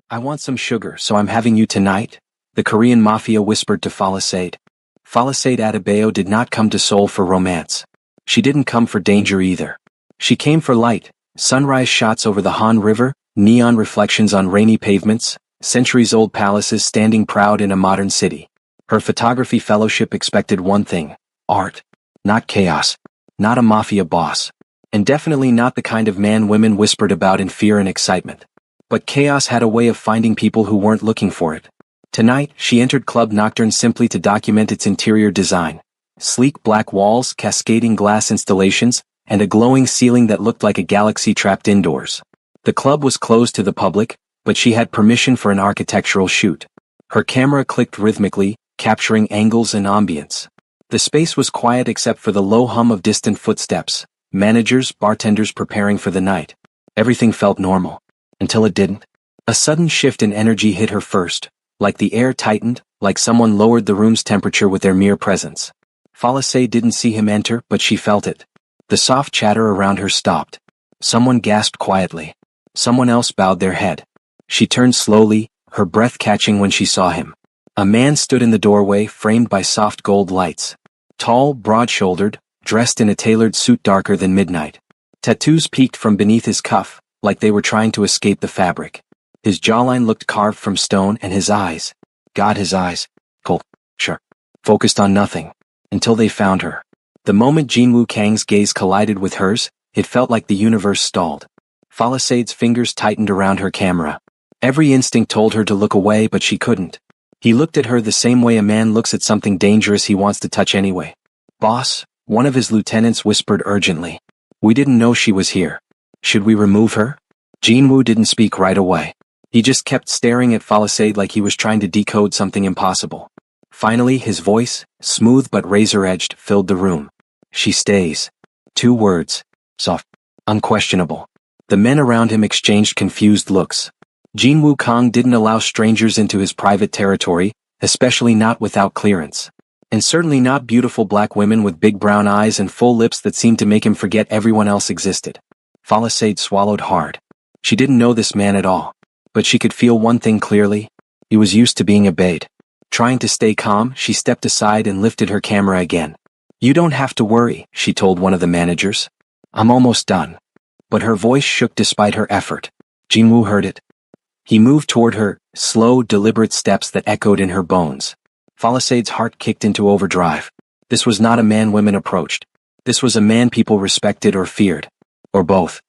I want some sugar, so I'm having you tonight, the Korean Mafia whispered to Falisade. Falisade Adebayo did not come to Seoul for romance. She didn't come for danger either. She came for light, sunrise shots over the Han River, neon reflections on rainy pavements, centuries-old palaces standing proud in a modern city. Her photography fellowship expected one thing: art. Not chaos. Not a mafia boss. And definitely not the kind of man women whispered about in fear and excitement. But chaos had a way of finding people who weren't looking for it. Tonight, she entered Club Nocturne simply to document its interior design. Sleek black walls, cascading glass installations, and a glowing ceiling that looked like a galaxy trapped indoors. The club was closed to the public, but she had permission for an architectural shoot. Her camera clicked rhythmically, capturing angles and ambience. The space was quiet except for the low hum of distant footsteps, managers, bartenders preparing for the night. Everything felt normal. Until it didn't. A sudden shift in energy hit her first, like the air tightened, like someone lowered the room's temperature with their mere presence. Falisade didn't see him enter, but she felt it. The soft chatter around her stopped. Someone gasped quietly. Someone else bowed their head. She turned slowly, her breath catching when she saw him. A man stood in the doorway, framed by soft gold lights. Tall, broad-shouldered, dressed in a tailored suit darker than midnight. Tattoos peeked from beneath his cuff, like they were trying to escape the fabric. His jawline looked carved from stone, and his eyes, his eyes, cold, sure, focused on nothing, until they found her. The moment Jinwoo Kang's gaze collided with hers, it felt like the universe stalled. Falisade's fingers tightened around her camera. Every instinct told her to look away, but she couldn't. He looked at her the same way a man looks at something dangerous he wants to touch anyway. "Boss," one of his lieutenants whispered urgently. "We didn't know she was here. Should we remove her?" Jinwoo didn't speak right away. He just kept staring at Falisade like he was trying to decode something impossible. Finally, his voice, smooth but razor-edged, filled the room. "She stays." 2 words. Soft. Unquestionable. The men around him exchanged confused looks. Jinwoo Kang didn't allow strangers into his private territory, especially not without clearance. And certainly not beautiful black women with big brown eyes and full lips that seemed to make him forget everyone else existed. Falisade swallowed hard. She didn't know this man at all. But she could feel one thing clearly. He was used to being obeyed. Trying to stay calm, she stepped aside and lifted her camera again. "You don't have to worry," she told one of the managers. "I'm almost done." But her voice shook despite her effort. Jinwoo heard it. He moved toward her, slow, deliberate steps that echoed in her bones. Falisade's heart kicked into overdrive. This was not a man women approached. This was a man people respected or feared. Or both.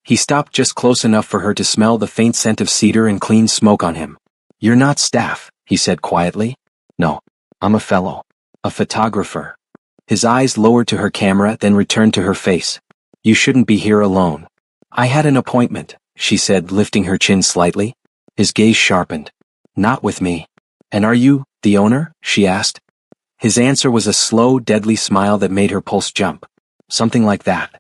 He stopped just close enough for her to smell the faint scent of cedar and clean smoke on him. "You're not staff," he said quietly. "No. I'm a fellow. A photographer." His eyes lowered to her camera, then returned to her face. "You shouldn't be here alone." "I had an appointment," she said, lifting her chin slightly. His gaze sharpened. "Not with me." "And are you the owner?" she asked. His answer was a slow, deadly smile that made her pulse jump. Something like that.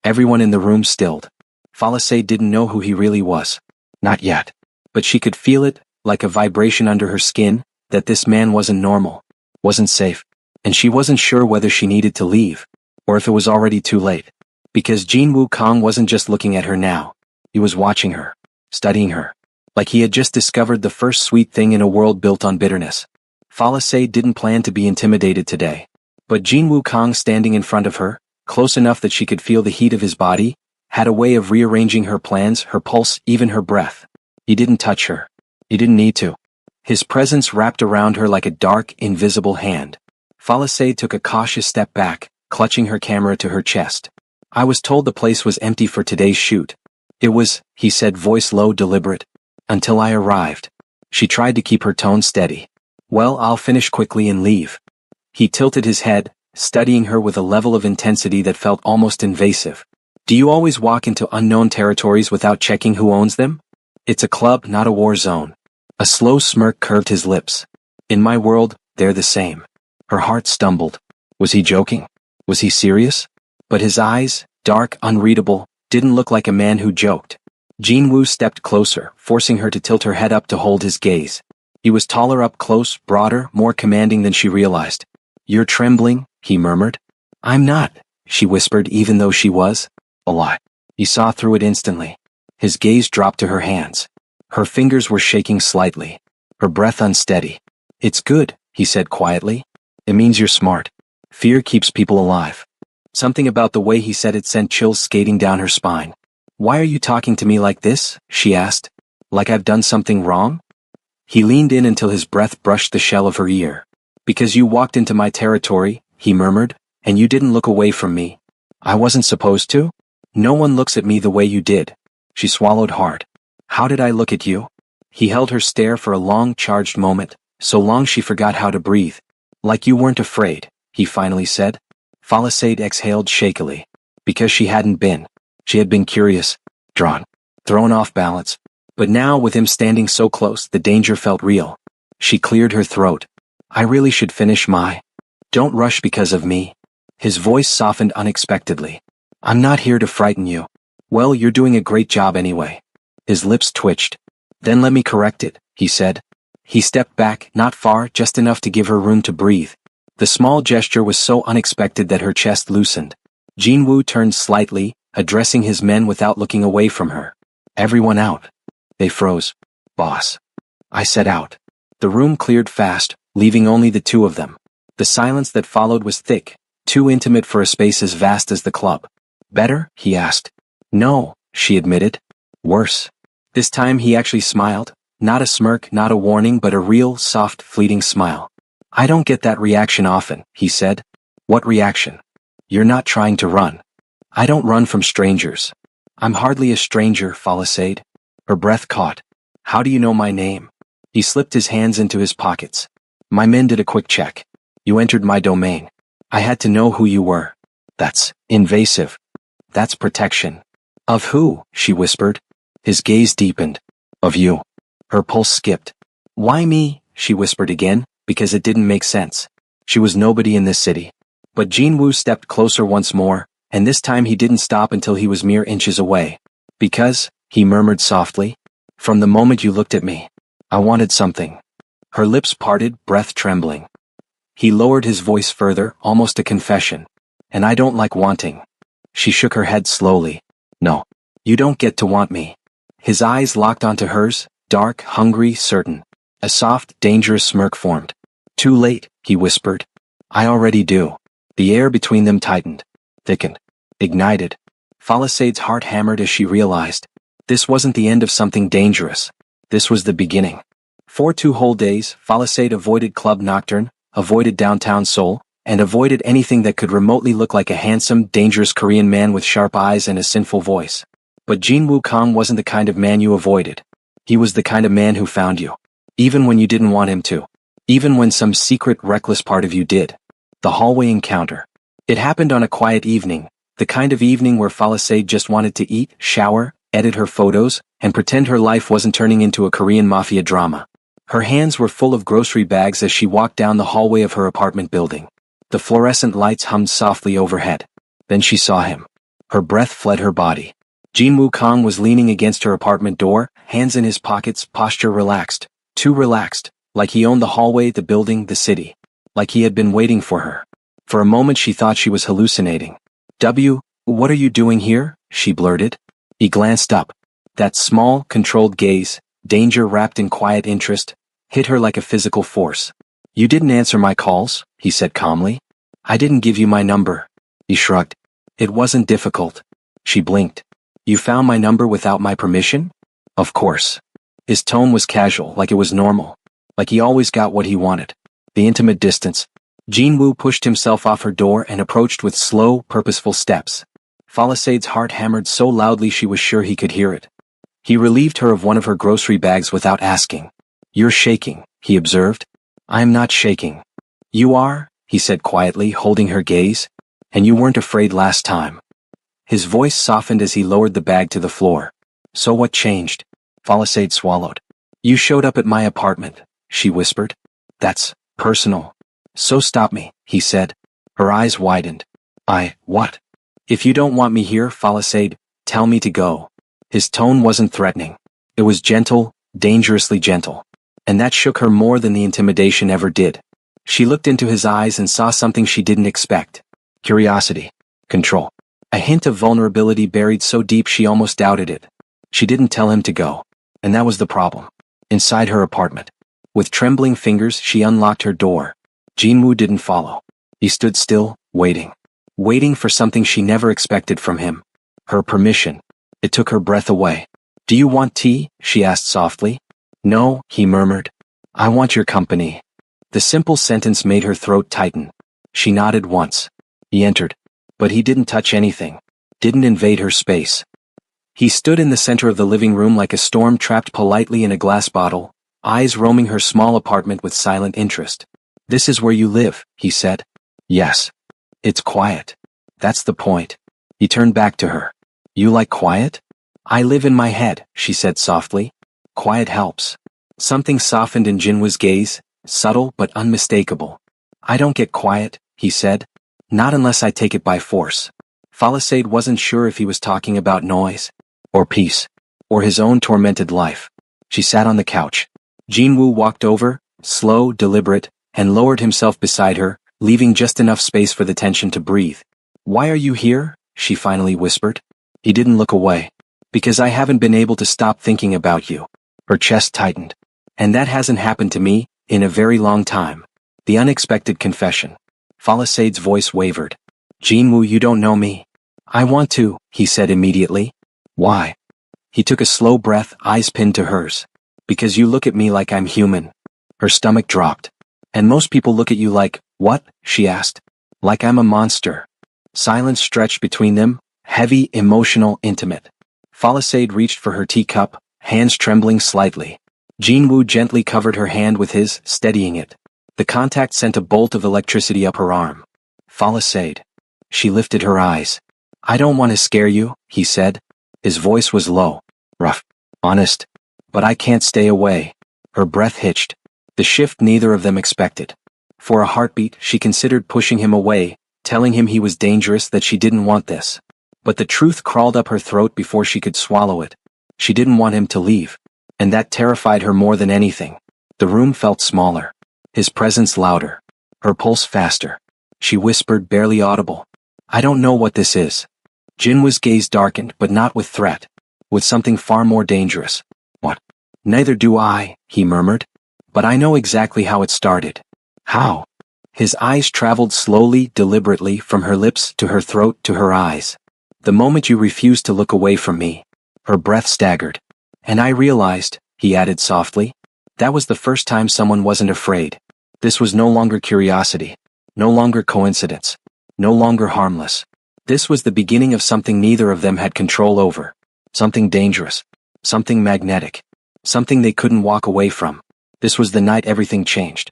Everyone in the room stilled. Falisade didn't know who he really was. Not yet. But she could feel it, like a vibration under her skin, that this man wasn't normal, wasn't safe, and she wasn't sure whether she needed to leave, or if it was already too late. Because Jinwoo Kang wasn't just looking at her now. He was watching her, studying her, like he had just discovered the first sweet thing in a world built on bitterness. Falisade didn't plan to be intimidated today. But Jinwoo Kang standing in front of her, close enough that she could feel the heat of his body, had a way of rearranging her plans, her pulse, even her breath. He didn't touch her. He didn't need to. His presence wrapped around her like a dark, invisible hand. Falisade took a cautious step back, clutching her camera to her chest. "I was told the place was empty for today's shoot." "It was," he said, voice low, deliberate. "Until I arrived." She tried to keep her tone steady. "Well, I'll finish quickly and leave." He tilted his head, studying her with a level of intensity that felt almost invasive. "Do you always walk into unknown territories without checking who owns them? It's a club, not a war zone." A slow smirk curved his lips. "In my world, they're the same." Her heart stumbled. Was he joking? Was he serious? But his eyes, dark, unreadable, didn't look like a man who joked. Jinwoo stepped closer, forcing her to tilt her head up to hold his gaze. He was taller up close, broader, more commanding than she realized. "You're trembling," he murmured. "I'm not," she whispered, even though she was. A lie. He saw through it instantly. His gaze dropped to her hands. Her fingers were shaking slightly, her breath unsteady. It's good, he said quietly. It means you're smart. Fear keeps people alive. Something about the way he said it sent chills skating down her spine. Why are you talking to me like this? She asked. Like I've done something wrong? He leaned in until his breath brushed the shell of her ear. Because you walked into my territory, he murmured, and you didn't look away from me. I wasn't supposed to? No one looks at me the way you did. She swallowed hard. How did I look at you? He held her stare for a long, charged moment, so long she forgot how to breathe. Like you weren't afraid, he finally said. Palisade exhaled shakily. Because she hadn't been. She had been curious, drawn, thrown off balance. But now, with him standing so close, the danger felt real. She cleared her throat. I really should finish my... Don't rush because of me. His voice softened unexpectedly. I'm not here to frighten you. Well, you're doing a great job anyway. His lips twitched. Then let me correct it, he said. He stepped back, not far, just enough to give her room to breathe. The small gesture was so unexpected that her chest loosened. Jinwoo turned slightly, addressing his men without looking away from her. Everyone out. They froze. Boss. I said out. The room cleared fast, leaving only the two of them. The silence that followed was thick, too intimate for a space as vast as the club. Better? He asked. No, she admitted. Worse. This time he actually smiled. Not a smirk, not a warning, but a real, soft, fleeting smile. I don't get that reaction often, he said. What reaction? You're not trying to run. I don't run from strangers. I'm hardly a stranger, Palisade. Her breath caught. How do you know my name? He slipped his hands into his pockets. My men did a quick check. You entered my domain. I had to know who you were. That's invasive. That's protection. Of who? She whispered. His gaze deepened. Of you. Her pulse skipped. Why me? She whispered again, because it didn't make sense. She was nobody in this city. But Jinwoo stepped closer once more, and this time he didn't stop until he was mere inches away. Because, he murmured softly, from the moment you looked at me, I wanted something. Her lips parted, breath trembling. He lowered his voice further, almost a confession. And I don't like wanting. She shook her head slowly. No. You don't get to want me. His eyes locked onto hers, dark, hungry, certain. A soft, dangerous smirk formed. Too late, he whispered. I already do. The air between them tightened, thickened, ignited. Palisade's heart hammered as she realized. This wasn't the end of something dangerous. This was the beginning. For 2 whole days, Palisade avoided Club Nocturne, avoided downtown Seoul, and avoided anything that could remotely look like a handsome, dangerous Korean man with sharp eyes and a sinful voice. But Jinwoo Kang wasn't the kind of man you avoided. He was the kind of man who found you. Even when you didn't want him to. Even when some secret, reckless part of you did. The hallway encounter. It happened on a quiet evening, the kind of evening where Palisade just wanted to eat, shower, edit her photos, and pretend her life wasn't turning into a Korean mafia drama. Her hands were full of grocery bags as she walked down the hallway of her apartment building. The fluorescent lights hummed softly overhead. Then she saw him. Her breath fled her body. Jinwoo Kang was leaning against her apartment door, hands in his pockets, posture relaxed. Too relaxed, like he owned the hallway, the building, the city. Like he had been waiting for her. For a moment she thought she was hallucinating. What are you doing here? She blurted. He glanced up. That small, controlled gaze, danger wrapped in quiet interest, hit her like a physical force. You didn't answer my calls, he said calmly. I didn't give you my number. He shrugged. It wasn't difficult. She blinked. You found my number without my permission? Of course. His tone was casual, like it was normal. Like he always got what he wanted. The intimate distance. Jinwoo pushed himself off her door and approached with slow, purposeful steps. Palisade's heart hammered so loudly she was sure he could hear it. He relieved her of one of her grocery bags without asking. You're shaking, he observed. I'm not shaking. You are, he said quietly, holding her gaze. And you weren't afraid last time. His voice softened as he lowered the bag to the floor. So what changed? Palisade swallowed. You showed up at my apartment, she whispered. That's personal. So stop me, he said. Her eyes widened. What? If you don't want me here, Palisade, tell me to go. His tone wasn't threatening. It was gentle, dangerously gentle. And that shook her more than the intimidation ever did. She looked into his eyes and saw something she didn't expect. Curiosity. Control. A hint of vulnerability buried so deep she almost doubted it. She didn't tell him to go. And that was the problem. Inside her apartment. With trembling fingers, she unlocked her door. Jinwoo didn't follow. He stood still, waiting. Waiting for something she never expected from him. Her permission. It took her breath away. "Do you want tea?" she asked softly. "No," he murmured. "I want your company." The simple sentence made her throat tighten. She nodded once. He entered. But he didn't touch anything. Didn't invade her space. He stood in the center of the living room like a storm trapped politely in a glass bottle, eyes roaming her small apartment with silent interest. "This is where you live," he said. "Yes. It's quiet. That's the point." He turned back to her. "You like quiet?" "I live in my head," she said softly. "Quiet helps." Something softened in Jinwoo's gaze, subtle but unmistakable. "I don't get quiet," he said. "Not unless I take it by force." Palisade wasn't sure if he was talking about noise, or peace, or his own tormented life. She sat on the couch. Jinwoo walked over, slow, deliberate, and lowered himself beside her, leaving just enough space for the tension to breathe. "Why are you here?" she finally whispered. He didn't look away. "Because I haven't been able to stop thinking about you." Her chest tightened. "And that hasn't happened to me in a very long time." The unexpected confession. Palisade's voice wavered. "Jinwoo, you don't know me." "I want to," he said immediately. "Why?" He took a slow breath, eyes pinned to hers. "Because you look at me like I'm human." Her stomach dropped. "And most people look at you like, what?" she asked. "Like I'm a monster." Silence stretched between them, heavy, emotional, intimate. Palisade reached for her teacup, hands trembling slightly. Jinwoo gently covered her hand with his, steadying it. The contact sent a bolt of electricity up her arm. "Palisade." She lifted her eyes. "I don't want to scare you," he said. His voice was low, rough, honest. "But I can't stay away." Her breath hitched. The shift neither of them expected. For a heartbeat, she considered pushing him away, telling him he was dangerous, that she didn't want this. But the truth crawled up her throat before she could swallow it. She didn't want him to leave. And that terrified her more than anything. The room felt smaller. His presence louder. Her pulse faster. She whispered, barely audible. "I don't know what this is." Jinwoo's gaze darkened, but not with threat. With something far more dangerous. "What?" "Neither do I," he murmured. "But I know exactly how it started." "How?" His eyes traveled slowly, deliberately, from her lips to her throat to her eyes. "The moment you refused to look away from me." Her breath staggered. "And I realized," he added softly, "that was the first time someone wasn't afraid. This was no longer curiosity. No longer coincidence. No longer harmless. This was the beginning of something neither of them had control over. Something dangerous. Something magnetic. Something they couldn't walk away from. This was the night everything changed."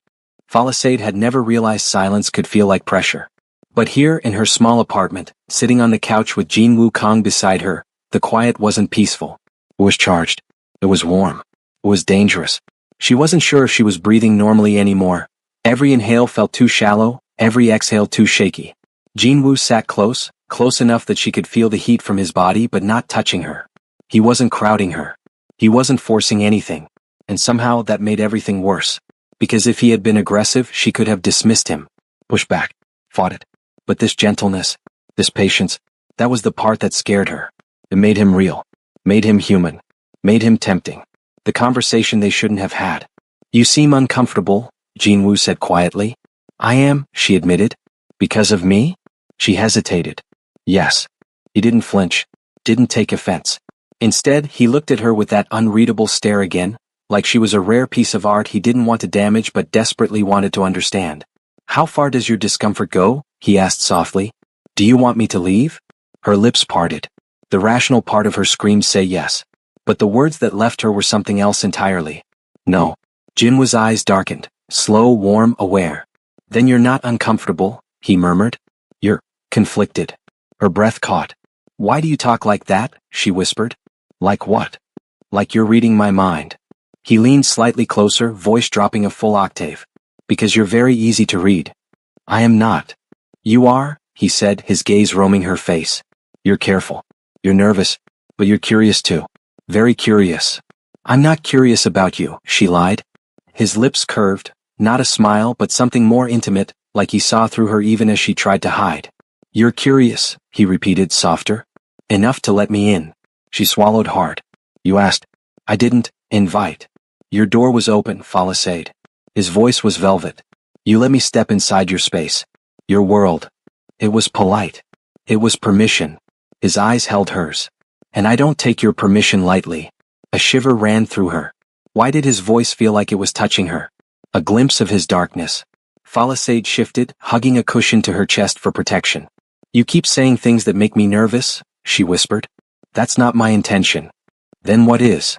Palisade had never realized silence could feel like pressure. But here, in her small apartment, sitting on the couch with Jinwoo Kong beside her, the quiet wasn't peaceful. It was charged. It was warm. It was dangerous. She wasn't sure if she was breathing normally anymore. Every inhale felt too shallow, every exhale too shaky. Jinwoo sat close, close enough that she could feel the heat from his body but not touching her. He wasn't crowding her. He wasn't forcing anything. And somehow that made everything worse. Because if he had been aggressive, she could have dismissed him. Pushed back. Fought it. But this gentleness, this patience, that was the part that scared her. It made him real. Made him human. Made him tempting. The conversation they shouldn't have had. "You seem uncomfortable," Jinwoo said quietly. "I am," she admitted. "Because of me?" She hesitated. "Yes." He didn't flinch. Didn't take offense. Instead, he looked at her with that unreadable stare again, like she was a rare piece of art he didn't want to damage but desperately wanted to understand. "How far does your discomfort go?" he asked softly. "Do you want me to leave?" Her lips parted. The rational part of her screamed say yes. But the words that left her were something else entirely. "No." Jinwoo's eyes darkened, slow, warm, aware. "Then you're not uncomfortable," he murmured. "You're conflicted." Her breath caught. "Why do you talk like that?" she whispered. "Like what?" "Like you're reading my mind." He leaned slightly closer, voice dropping a full octave. "Because you're very easy to read." "I am not." "You are," he said, his gaze roaming her face. "You're careful. You're nervous. But you're curious too. Very curious." "I'm not curious about you," she lied. His lips curved, not a smile but something more intimate, like he saw through her even as she tried to hide. "You're curious," he repeated, softer. "Enough to let me in." She swallowed hard. "You asked." "I didn't," Invite. Your door was open, Falassade. His voice was velvet. You let me step inside your space. Your world. It was polite. It was permission. His eyes held hers. And I don't take your permission lightly. A shiver ran through her. Why did his voice feel like it was touching her? A glimpse of his darkness. Falassade shifted, hugging a cushion to her chest for protection. You keep saying things that make me nervous, she whispered. That's not my intention. Then what is?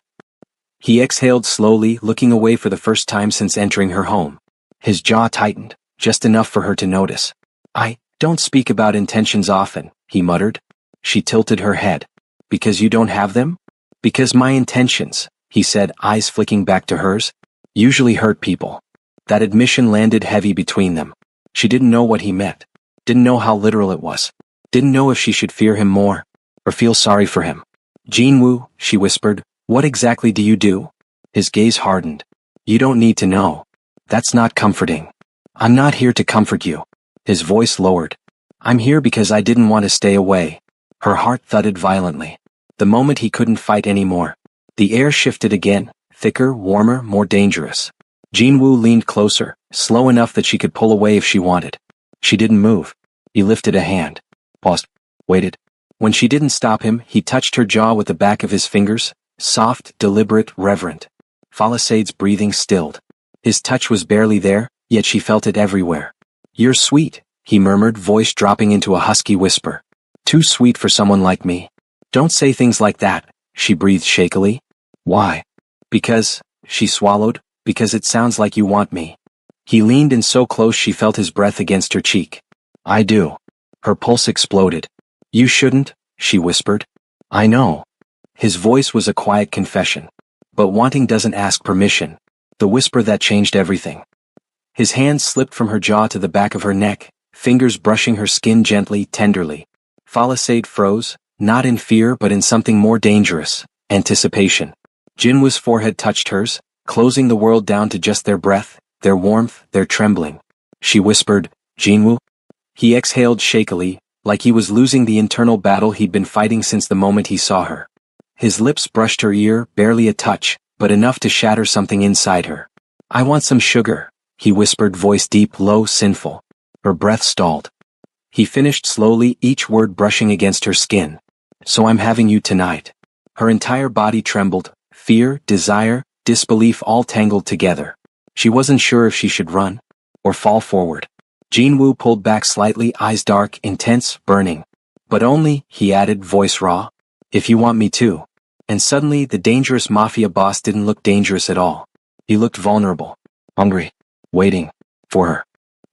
He exhaled slowly, looking away for the first time since entering her home. His jaw tightened, just enough for her to notice. I don't speak about intentions often, he muttered. She tilted her head. Because you don't have them? Because my intentions, he said, eyes flicking back to hers, usually hurt people. That admission landed heavy between them. She didn't know what he meant. Didn't know how literal it was. Didn't know if she should fear him more, or feel sorry for him. Jinwoo, she whispered, what exactly do you do? His gaze hardened. You don't need to know. That's not comforting. I'm not here to comfort you. His voice lowered. I'm here because I didn't want to stay away. Her heart thudded violently. The moment he couldn't fight anymore. The air shifted again, thicker, warmer, more dangerous. Jinwoo leaned closer, slow enough that she could pull away if she wanted. She didn't move. He lifted a hand. Paused. Waited. When she didn't stop him, he touched her jaw with the back of his fingers, soft, deliberate, reverent. Falassade's breathing stilled. His touch was barely there, yet she felt it everywhere. You're sweet, he murmured, voice dropping into a husky whisper. Too sweet for someone like me. Don't say things like that, she breathed shakily. Why? Because, she swallowed, because it sounds like you want me. He leaned in so close she felt his breath against her cheek. I do. Her pulse exploded. You shouldn't, she whispered. I know. His voice was a quiet confession. But wanting doesn't ask permission. The whisper that changed everything. His hand slipped from her jaw to the back of her neck, fingers brushing her skin gently, tenderly. Falassade froze, not in fear but in something more dangerous, anticipation. Jinwoo's forehead touched hers, closing the world down to just their breath, their warmth, their trembling. She whispered, Jinwoo? He exhaled shakily, like he was losing the internal battle he'd been fighting since the moment he saw her. His lips brushed her ear, barely a touch, but enough to shatter something inside her. I want some sugar, he whispered, voice deep, low, sinful. Her breath stalled. He finished slowly, each word brushing against her skin. So I'm having you tonight. Her entire body trembled, fear, desire, disbelief all tangled together. She wasn't sure if she should run or fall forward. Jinwoo pulled back slightly, eyes dark, intense, burning. But only, he added, voice raw, if you want me to. And suddenly the dangerous mafia boss didn't look dangerous at all. He looked vulnerable, hungry, waiting for her.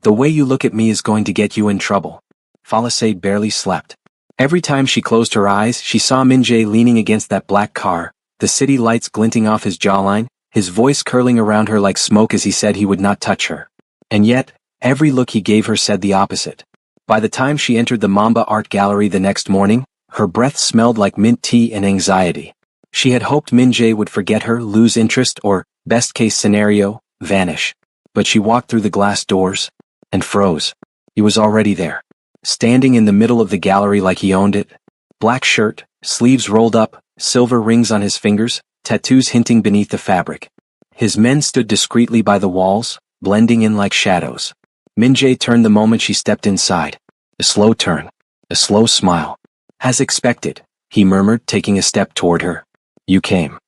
The way you look at me is going to get you in trouble. Falassade barely slept. Every time she closed her eyes, she saw Min-jae leaning against that black car, the city lights glinting off his jawline, his voice curling around her like smoke as he said he would not touch her. And yet, every look he gave her said the opposite. By the time she entered the Mamba Art Gallery the next morning, her breath smelled like mint tea and anxiety. She had hoped Min-jae would forget her, lose interest, or, best-case scenario, vanish. But she walked through the glass doors and froze. He was already there, standing in the middle of the gallery like he owned it. Black shirt, sleeves rolled up, silver rings on his fingers, tattoos hinting beneath the fabric. His men stood discreetly by the walls, blending in like shadows. Min-jae turned the moment she stepped inside. A slow turn. A slow smile. As expected, he murmured, taking a step toward her. You came.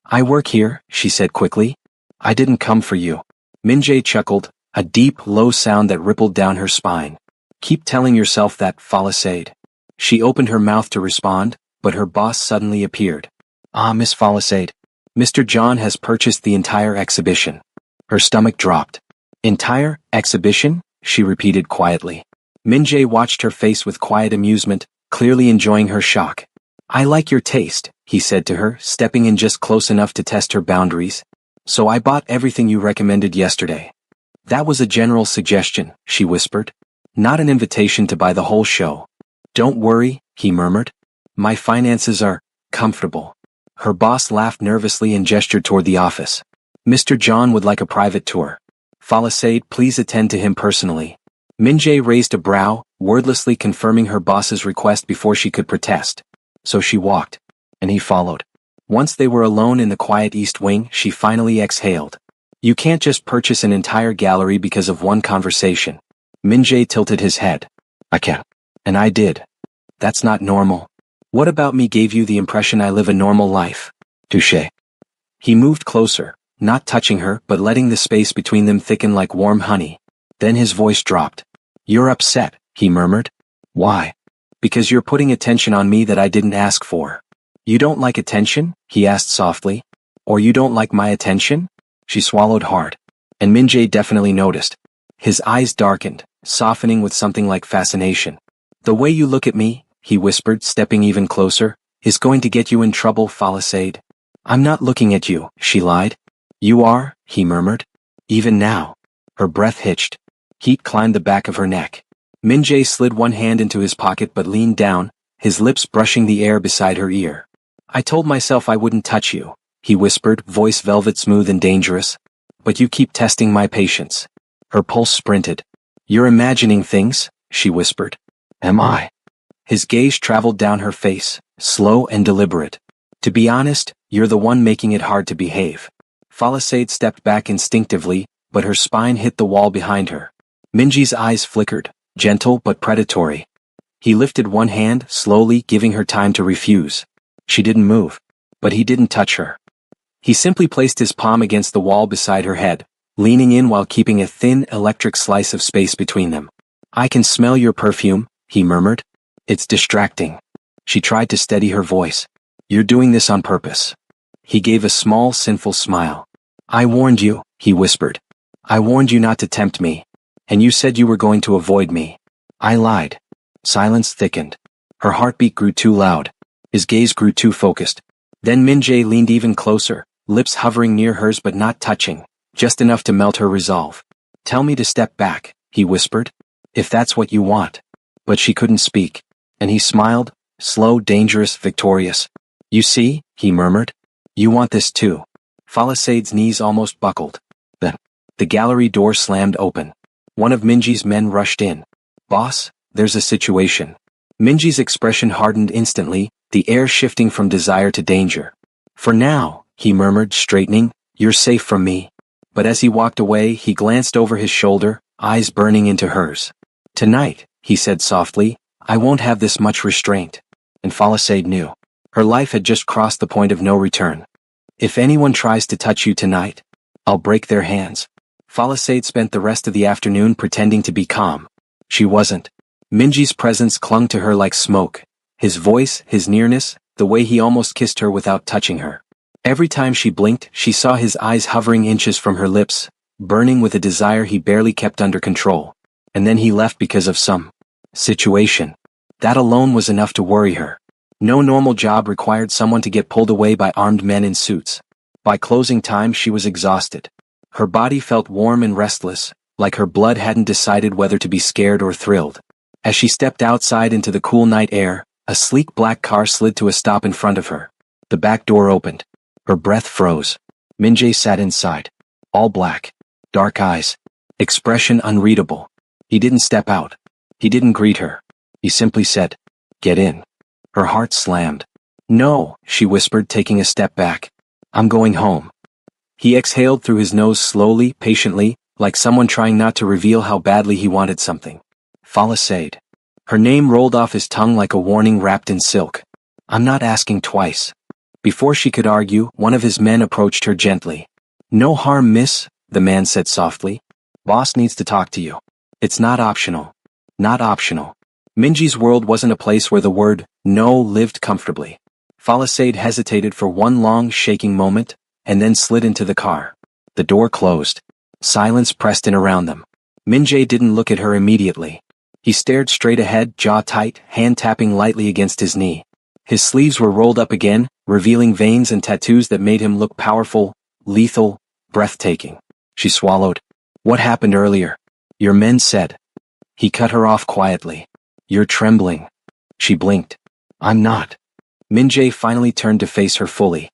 I work here, she said quickly. I didn't come for you. Min-jae chuckled, a deep, low sound that rippled down her spine. Keep telling yourself that, Falassade. She opened her mouth to respond, but her boss suddenly appeared. Ah, Miss Falassade. Mr. John has purchased the entire exhibition. Her stomach dropped. Entire exhibition? She repeated quietly. Min-jae watched her face with quiet amusement, clearly enjoying her shock. I like your taste, he said to her, stepping in just close enough to test her boundaries. So I bought everything you recommended yesterday. That was a general suggestion, she whispered. Not an invitation to buy the whole show. Don't worry, he murmured. My finances are comfortable. Her boss laughed nervously and gestured toward the office. Mr. John would like a private tour. Falassade, please attend to him personally. Min-jae raised a brow, wordlessly confirming her boss's request before she could protest. So she walked, and he followed. Once they were alone in the quiet East Wing, she finally exhaled. You can't just purchase an entire gallery because of one conversation. Min-jae tilted his head. I can. And I did. That's not normal. What about me gave you the impression I live a normal life? Touché. He moved closer, not touching her but letting the space between them thicken like warm honey. Then his voice dropped. You're upset, he murmured. Why? Because you're putting attention on me that I didn't ask for. You don't like attention? He asked softly. Or you don't like my attention? She swallowed hard. And Min-jae definitely noticed. His eyes darkened, softening with something like fascination. The way you look at me, he whispered, stepping even closer, is going to get you in trouble, Palisade. I'm not looking at you, she lied. You are, he murmured. Even now. Her breath hitched. Heat climbed the back of her neck. Min-jae slid one hand into his pocket but leaned down, his lips brushing the air beside her ear. I told myself I wouldn't touch you, he whispered, voice velvet smooth and dangerous. But you keep testing my patience. Her pulse sprinted. You're imagining things, she whispered. Am I? His gaze traveled down her face, slow and deliberate. To be honest, you're the one making it hard to behave. Palisade stepped back instinctively, but her spine hit the wall behind her. Minji's eyes flickered, gentle but predatory. He lifted one hand, slowly, giving her time to refuse. She didn't move. But he didn't touch her. He simply placed his palm against the wall beside her head, leaning in while keeping a thin, electric slice of space between them. I can smell your perfume, he murmured. It's distracting. She tried to steady her voice. You're doing this on purpose. He gave a small, sinful smile. I warned you, he whispered. I warned you not to tempt me. And you said you were going to avoid me. I lied. Silence thickened. Her heartbeat grew too loud. His gaze grew too focused. Then Min-jae leaned even closer, lips hovering near hers but not touching, just enough to melt her resolve. Tell me to step back, he whispered. If that's what you want. But she couldn't speak. And he smiled, slow, dangerous, victorious. You see, he murmured. You want this too. Palisade's knees almost buckled. The gallery door slammed open. One of Minji's men rushed in. Boss, there's a situation. Minji's expression hardened instantly, the air shifting from desire to danger. For now, he murmured, straightening, you're safe from me. But as he walked away, he glanced over his shoulder, eyes burning into hers. Tonight, he said softly, I won't have this much restraint. And Palisade knew. Her life had just crossed the point of no return. If anyone tries to touch you tonight, I'll break their hands. Palisade spent the rest of the afternoon pretending to be calm. She wasn't. Minji's presence clung to her like smoke. His voice, his nearness, the way he almost kissed her without touching her. Every time she blinked, she saw his eyes hovering inches from her lips, burning with a desire he barely kept under control. And then he left because of some situation. That alone was enough to worry her. No normal job required someone to get pulled away by armed men in suits. By closing time, she was exhausted. Her body felt warm and restless, like her blood hadn't decided whether to be scared or thrilled. As she stepped outside into the cool night air, a sleek black car slid to a stop in front of her. The back door opened. Her breath froze. Min-jae sat inside. All black. Dark eyes. Expression unreadable. He didn't step out. He didn't greet her. He simply said, Get in. Her heart slammed. No, she whispered, taking a step back. I'm going home. He exhaled through his nose slowly, patiently, like someone trying not to reveal how badly he wanted something. Palisade. Her name rolled off his tongue like a warning wrapped in silk. I'm not asking twice. Before she could argue, one of his men approached her gently. No harm, miss, the man said softly. Boss needs to talk to you. It's not optional. Not optional. Minji's world wasn't a place where the word no lived comfortably. Palisade hesitated for one long, shaking moment, and then slid into the car. The door closed. Silence pressed in around them. Min-jae didn't look at her immediately. He stared straight ahead, jaw tight, hand tapping lightly against his knee. His sleeves were rolled up again, revealing veins and tattoos that made him look powerful, lethal, breathtaking. She swallowed. What happened earlier? Your men said. He cut her off quietly. You're trembling. She blinked. I'm not. Min-jae finally turned to face her fully.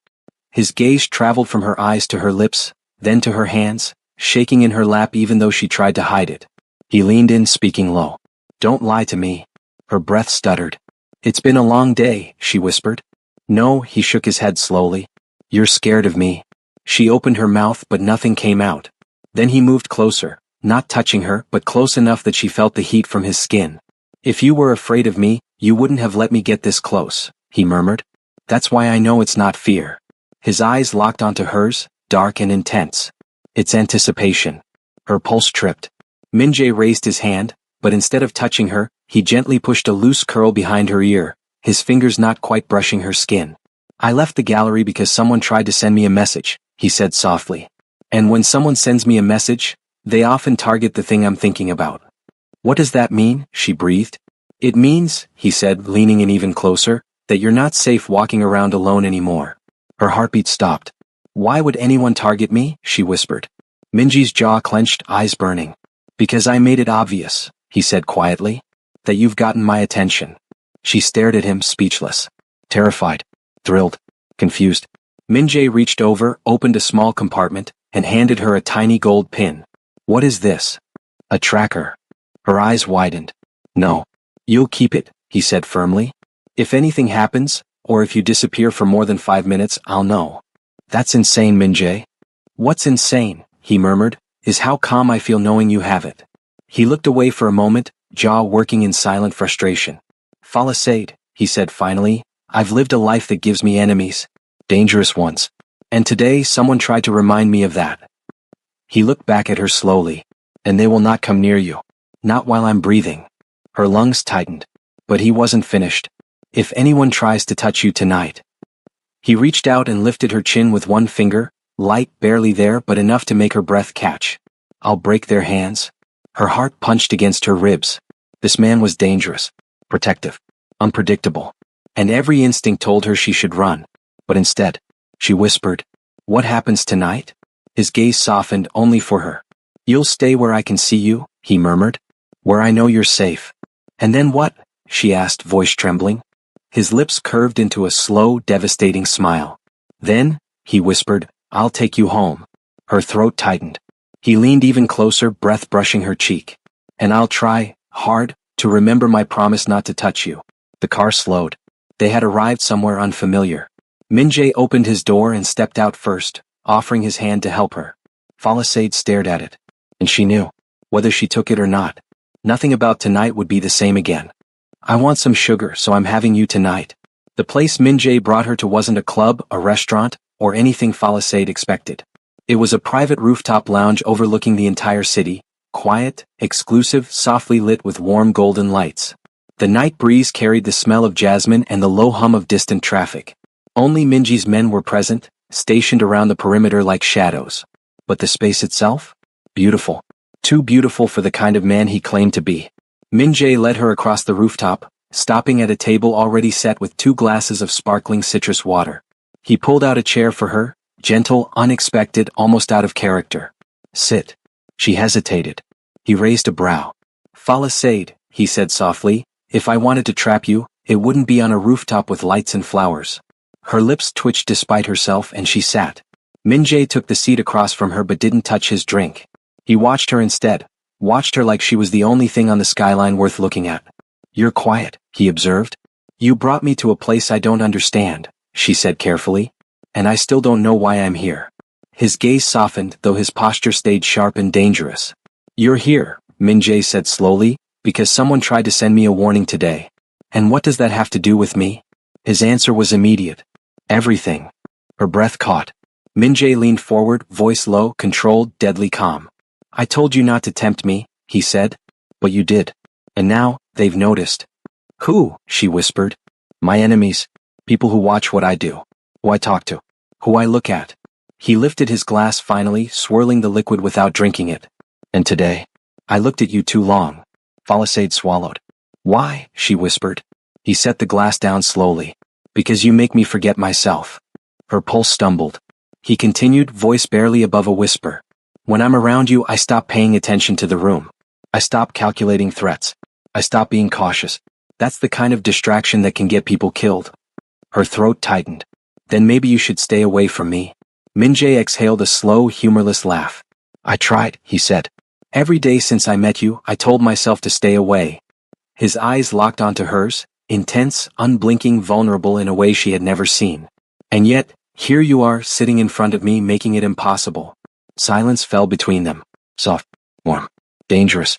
His gaze traveled from her eyes to her lips, then to her hands, shaking in her lap even though she tried to hide it. He leaned in, speaking low. Don't lie to me. Her breath stuttered. It's been a long day, she whispered. No, he shook his head slowly. You're scared of me. She opened her mouth but nothing came out. Then he moved closer, not touching her but close enough that she felt the heat from his skin. If you were afraid of me, you wouldn't have let me get this close, he murmured. That's why I know it's not fear. His eyes locked onto hers, dark and intense. It's anticipation. Her pulse tripped. Min-jae raised his hand, but instead of touching her, he gently pushed a loose curl behind her ear, his fingers not quite brushing her skin. I left the gallery because someone tried to send me a message, he said softly. And when someone sends me a message, they often target the thing I'm thinking about. What does that mean? She breathed. It means, he said, leaning in even closer, that you're not safe walking around alone anymore. Her heartbeat stopped. Why would anyone target me? She whispered. Minji's jaw clenched, eyes burning. Because I made it obvious, he said quietly, that you've gotten my attention. She stared at him, speechless. Terrified. Thrilled. Confused. Min-jae reached over, opened a small compartment, and handed her a tiny gold pin. What is this? A tracker. Her eyes widened. No. You'll keep it, he said firmly. If anything happens, or if you disappear for more than 5 minutes, I'll know. That's insane, Min-jae. What's insane, he murmured, is how calm I feel knowing you have it. He looked away for a moment, jaw working in silent frustration. Palisade, he said finally, I've lived a life that gives me enemies. Dangerous ones. And today someone tried to remind me of that. He looked back at her slowly. And they will not come near you. Not while I'm breathing. Her lungs tightened. But he wasn't finished. If anyone tries to touch you tonight. He reached out and lifted her chin with one finger, light, barely there but enough to make her breath catch. I'll break their hands. Her heart punched against her ribs. This man was dangerous, protective, unpredictable. And every instinct told her she should run. But instead, she whispered, What happens tonight? His gaze softened only for her. You'll stay where I can see you, he murmured. Where I know you're safe. And then what? She asked, voice trembling. His lips curved into a slow, devastating smile. Then, he whispered, I'll take you home. Her throat tightened. He leaned even closer, breath brushing her cheek. And I'll try, hard, to remember my promise not to touch you. The car slowed. They had arrived somewhere unfamiliar. Min-jae opened his door and stepped out first, offering his hand to help her. Palisade stared at it. And she knew, whether she took it or not, nothing about tonight would be the same again. I want some sugar, so I'm having you tonight. The place Min-jae brought her to wasn't a club, a restaurant, or anything Palisade expected. It was a private rooftop lounge overlooking the entire city, quiet, exclusive, softly lit with warm golden lights. The night breeze carried the smell of jasmine and the low hum of distant traffic. Only Minji's men were present, stationed around the perimeter like shadows. But the space itself? Beautiful. Too beautiful for the kind of man he claimed to be. Min-jae led her across the rooftop, stopping at a table already set with 2 glasses of sparkling citrus water. He pulled out a chair for her, gentle, unexpected, almost out of character. Sit. She hesitated. He raised a brow. Palisade, he said softly, if I wanted to trap you, it wouldn't be on a rooftop with lights and flowers. Her lips twitched despite herself and she sat. Min-jae took the seat across from her but didn't touch his drink. He watched her instead, watched her like she was the only thing on the skyline worth looking at. You're quiet, he observed. You brought me to a place I don't understand, she said carefully. And I still don't know why I'm here. His gaze softened, though his posture stayed sharp and dangerous. You're here, Min-jae said slowly, because someone tried to send me a warning today. And what does that have to do with me? His answer was immediate. Everything. Her breath caught. Min-jae leaned forward, voice low, controlled, deadly calm. I told you not to tempt me, he said. But you did. And now, they've noticed. Who? She whispered. My enemies. People who watch what I do. Who I talk to. Who I look at. He lifted his glass finally, swirling the liquid without drinking it. And today, I looked at you too long. Palisade swallowed. Why? She whispered. He set the glass down slowly. Because you make me forget myself. Her pulse stumbled. He continued, voice barely above a whisper. When I'm around you, I stop paying attention to the room. I stop calculating threats. I stop being cautious. That's the kind of distraction that can get people killed. Her throat tightened. Then maybe you should stay away from me. Min-jae exhaled a slow, humorless laugh. I tried, he said. Every day since I met you, I told myself to stay away. His eyes locked onto hers, Intense, unblinking, vulnerable in a way she had never seen. And yet, here you are, sitting in front of me, making it impossible. Silence fell between them. Soft, warm, dangerous.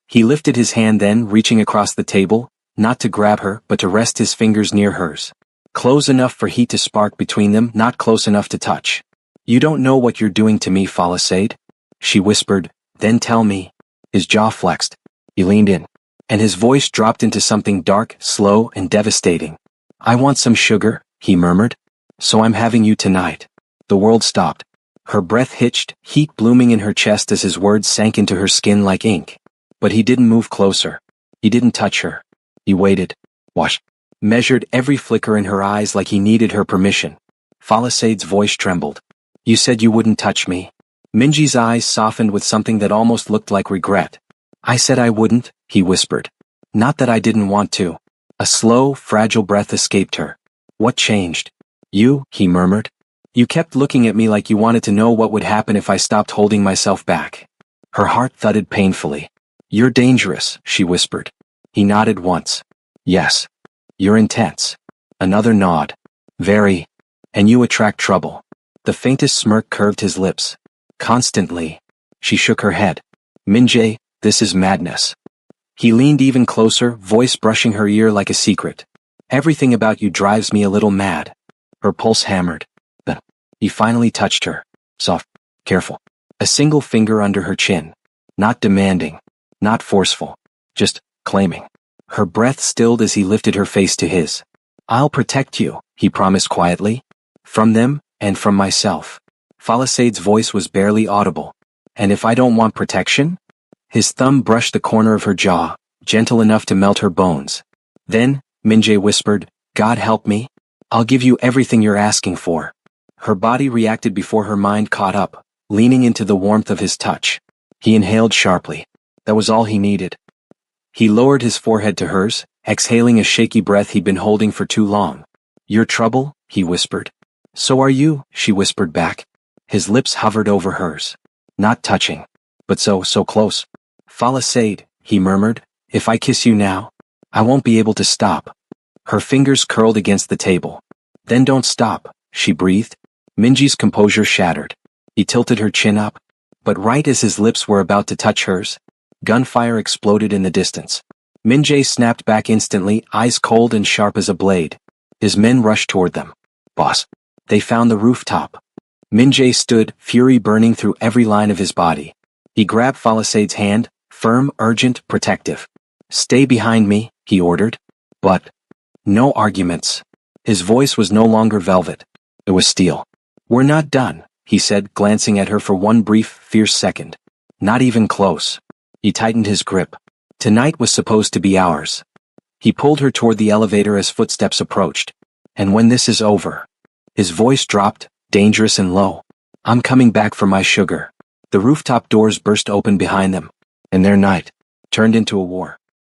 He lifted his hand then, reaching across the table, not to grab her, but to rest his fingers near hers. Close enough for heat to spark between them, not close enough to touch. You don't know what you're doing to me, Falisaid, she whispered, then tell me. His jaw flexed. He leaned in, and his voice dropped into something dark, slow, and devastating. I want some sugar, he murmured. So I'm having you tonight. The world stopped. Her breath hitched, heat blooming in her chest as his words sank into her skin like ink. But he didn't move closer. He didn't touch her. He waited, watched, measured every flicker in her eyes like he needed her permission. Falisaid's voice trembled. You said you wouldn't touch me. Minji's eyes softened with something that almost looked like regret. I said I wouldn't, he whispered. Not that I didn't want to. A slow, fragile breath escaped her. What changed? You, he murmured. You kept looking at me like you wanted to know what would happen if I stopped holding myself back. Her heart thudded painfully. You're dangerous, she whispered. He nodded once. Yes. You're intense. Another nod. Very. And you attract trouble. The faintest smirk curved his lips. Constantly. She shook her head. Minjae, this is madness. He leaned even closer, voice brushing her ear like a secret. Everything about you drives me a little mad. Her pulse hammered. Then, he finally touched her. Soft, careful. A single finger under her chin. Not demanding. Not forceful. Just claiming. Her breath stilled as he lifted her face to his. I'll protect you, he promised quietly. From them, and from myself. Falisaid's voice was barely audible. And if I don't want protection? His thumb brushed the corner of her jaw, gentle enough to melt her bones. Then, Minjae whispered, God help me. I'll give you everything you're asking for. Her body reacted before her mind caught up, leaning into the warmth of his touch. He inhaled sharply. That was all he needed. He lowered his forehead to hers, exhaling a shaky breath he'd been holding for too long. Your trouble? He whispered. So are you, she whispered back. His lips hovered over hers. Not touching. But so close. Falisaid, he murmured, if I kiss you now, I won't be able to stop. Her fingers curled against the table. Then don't stop, she breathed. Minji's composure shattered. He tilted her chin up. But right as his lips were about to touch hers, gunfire exploded in the distance. Minjae snapped back instantly, eyes cold and sharp as a blade. His men rushed toward them. Boss. They found the rooftop. Minjae stood, fury burning through every line of his body. He grabbed Falisaid's hand, firm, urgent, protective. Stay behind me, he ordered. But no arguments. His voice was no longer velvet. It was steel. We're not done, he said, glancing at her for one brief, fierce second. Not even close. He tightened his grip. Tonight was supposed to be ours. He pulled her toward the elevator as footsteps approached. And when this is over. His voice dropped, dangerous and low. I'm coming back for my sugar. The rooftop doors burst open behind them, and their night turned into a war.